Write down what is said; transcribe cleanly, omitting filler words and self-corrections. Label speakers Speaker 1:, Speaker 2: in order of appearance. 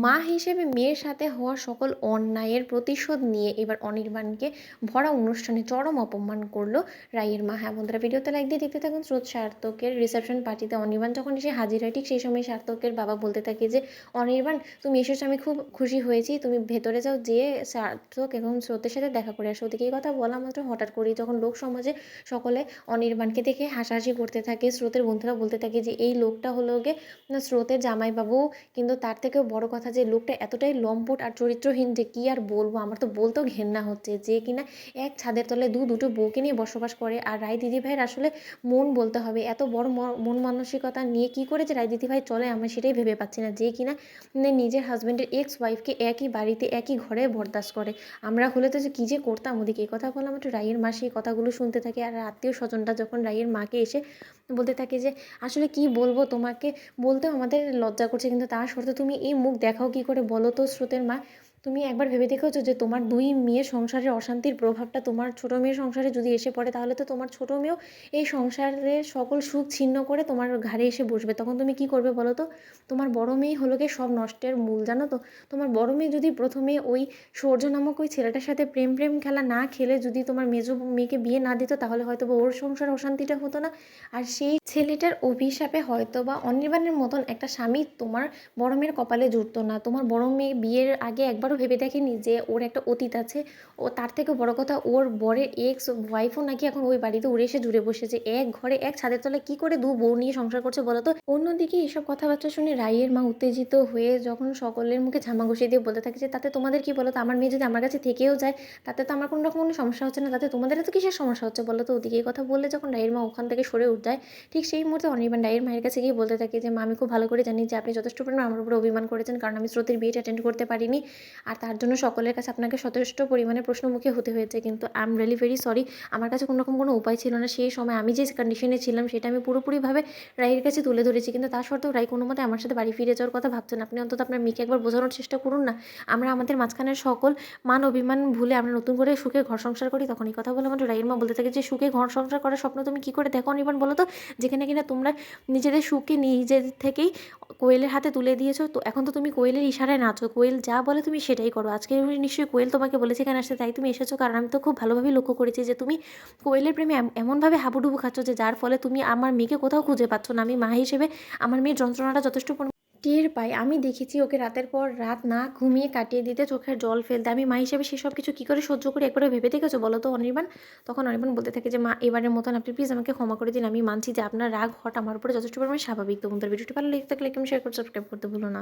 Speaker 1: মা হিসেবে মেয়ের সাথে হওয়া সকল অন্যায়ের প্রতিশোধ নিয়ে এবার অনির্বাণকে ভরা অনুষ্ঠানে চরম অপমান করলো রাইয়ের মা। হ্যাঁ বন্ধুরা, ভিডিওতে লাইক দিয়ে দেখতে থাকুন। স্রোত সার্থকের রিসেপশন পার্টিতে অনির্বাণ যখন এসে হাজির হয়, ঠিক সেই সময় সার্থকের বাবা বলতে থাকে যে অনির্বাণ তুমি এসেছো, আমি খুব খুশি হয়েছি, তুমি ভেতরে যাও, যেয়ে সার্থক এবং স্রোতের সাথে দেখা করে আসো। ওদিকে এই কথা বলা মাত্র হঠাৎ করেই যখন লোক সমাজে সকলে অনির্বাণকে দেখে হাসাহাসি করতে থাকে, স্রোতের বন্ধুরা বলতে থাকে যে এই লোকটা হলো গে না স্রোতের জামাইবাবু। কিন্তু তার থেকেও বড় কথা যে লোকটা এতটাই লম্পট আর চরিত্রহীন যে কী আর বলবো, আমার তো বলতেও ঘেন্না হচ্ছে, যে কিনা এক ছাদের তলে দুটো বউকে নিয়ে বসবাস করে। আর রায় দিদিভাইয়ের আসলে মন বলতে হবে, এত বড় মন মানসিকতা নিয়ে কী করে যে রায় দিদিভাই চলে, আমি সেটাই ভেবে পাচ্ছি না। যে কিনা নিজের হাজব্যান্ডের এক্স ওয়াইফকে একই বাড়িতে একই ঘরে বরদাস্ত করে। আমরা হলে তো যে কী যে করতাম। ওদিকে এই কথা বললাম, একটু রায়ের মা সেই কথাগুলো শুনতে থাকে। আর আত্মীয় স্বজনটা যখন রায়ের মাকে এসে বলতে থাকে যে আসলে কি বলবো তোমাকে, বলতেও আমাদের লজ্জা করছে, কিন্তু তা সত্ত্বেও তুমি এই মুখ দেখাও কি করে বলো তো স্রোতের মা। তুমি একবার ভেবে দেখেছো যে তোমার দুই মেয়ের সংসারের অশান্তির প্রভাবটা তোমার ছোটো মেয়ের সংসারে যদি এসে পড়ে, তাহলে তো তোমার ছোটো মেয়েও এই সংসারের সকল সুখ ছিন্ন করে তোমার ঘাড়ে এসে বসবে। তখন তুমি কি করবে বলো তো? তোমার বড় মেয়ে হলো গিয়ে সব নষ্টের মূল, জানো তো। তোমার বড় মেয়ে যদি প্রথমে ওই সূর্য নামক ওই ছেলেটার সাথে প্রেম খেলা না খেলে যদি তোমার মেজো মেয়েকে বিয়ে না দিত, তাহলে হয়তো বা ওর সংসার অশান্তিটা হতো না। আর সেই ছেলেটার অভিশাপে হয়তো বা অনির্বাণের মতন একটা স্বামী তোমার বড় মেয়ের কপালে জুটতো না। তোমার বড় মেয়ে বিয়ের আগে একবারও ভেবে দেখেনি যে ওর একটা অতীত আছে। ও তার থেকে বড় কথা, ওর বরের এক্স ওয়াইফও নাকি এখন ওই বাড়িতে উড়ে এসে জুড়ে বসেছে। এক ঘরে এক ছাদের তলায় কি করে দু বউ নিয়ে সংসার করছে বলো তো। অন্যদিকে এসব কথাবার্তা শুনে রাইয়ের মা উত্তেজিত হয়ে যখন সকলের মুখে ঝামা ঘষিয়ে দিয়ে বলতে থাকে যে তাতে তোমাদের কি বলো তো, আমার মেয়ে যদি আমার কাছে থেকেও যায় তাতে তো আমার কোনো রকম কোনো সমস্যা হচ্ছে না, তাতে তোমাদের তো কিসের সমস্যা হচ্ছে বলো তো। ওদিকে এই কথা বললে যখন রাইয়ের মা ওখান থেকে সরে উঠে যায়, ঠিক সেই মুহূর্তে অনির্বাণ রায়ের মায়ের কাছে গিয়ে বলতে থাকে যে মা, আমি খুব ভালো করে জানি যে আপনি যথেষ্ট পরিমাণ আমার উপরে অভিমান করেছেন, কারণ আমি স্রোতের বিয়েটা অ্যাটেন্ড করতে পারিনি। আর তার জন্য সকলের কাছে আপনাকে যথেষ্ট পরিমাণে প্রশ্নমুখী হতে হয়েছে। কিন্তু I am really very sorry, আমার কাছে কোনো রকম কোনো উপায় ছিল না। সেই সময় আমি যে কন্ডিশনে ছিলাম সেটা আমি পুরোপুরিভাবে রায়ের কাছে তুলে ধরেছি, কিন্তু তা সত্ত্বেও রায় কোনো মতে আমার সাথে বাড়ি ফিরে যাওয়ার কথা ভাবছেন। আপনি অন্তত আপনার মেয়েকে একবার বোঝানোর চেষ্টা করুন না। আমরা আমাদের মাঝখানের সকল মান অভিমান ভুলে আমরা নতুন করে সুখে ঘর সংসার করি। তখন এই কথা বলে আমাদের রায়ের মা বলতে থাকে যে সুখে ঘর সংসার করার স্বপ্ন তুমি কী করে দেখো অনির্বাণ বলো তো, যেখানে কিনা তোমরা নিজেদের সুখকে নিজেদের থেকেই কোয়েলের হাতে তুলে দিয়েছো। তো এখন তো তুমি কোয়েলের ইশারায় নাচো, কোয়েল যা বলে তুমি সেটাই করো। আজকে নিশ্চয়ই কোয়েল তোমাকে বলেছে এখানে আসতে, তাই তুমি এসেছো। কারণ আমি তো খুব ভালোভাবেই লক্ষ্য করেছি যে তুমি কোয়েলের প্রেমে এমনভাবে হাবুডুবু খাচ্ছ যে যার ফলে তুমি আমার মেয়েকে কোথাও খুঁজে পাচ্ছ না। আমি মা হিসেবে আমার মেয়ের যন্ত্রণাটা যথেষ্ট টের পাই। আমি দেখেছি ওকে রাতের পর রাত না ঘুমিয়ে কাটিয়ে দিতে, চোখের জল ফেলতে। আমি মা হিসেবে সেসব কিছু কী করে সহ্য করি একবারও ভেবে দেখেছো বলো তো অনির্বাণ? তখন অনির্বাণ বলতে থাকে যে মা, এবারের মতন আপনি প্লিজ আমাকে ক্ষমা করে দিন। আমি মানছি যে আপনার রাগ হওয়াটা আমার উপরে যথেষ্ট পরিমাণে স্বাভাবিক। তো বন্ধুরা, ভিডিওটি ভালো লেগে থাকলে লাইক এবং শেয়ার করে সাবস্ক্রাইব করতে ভুলো না।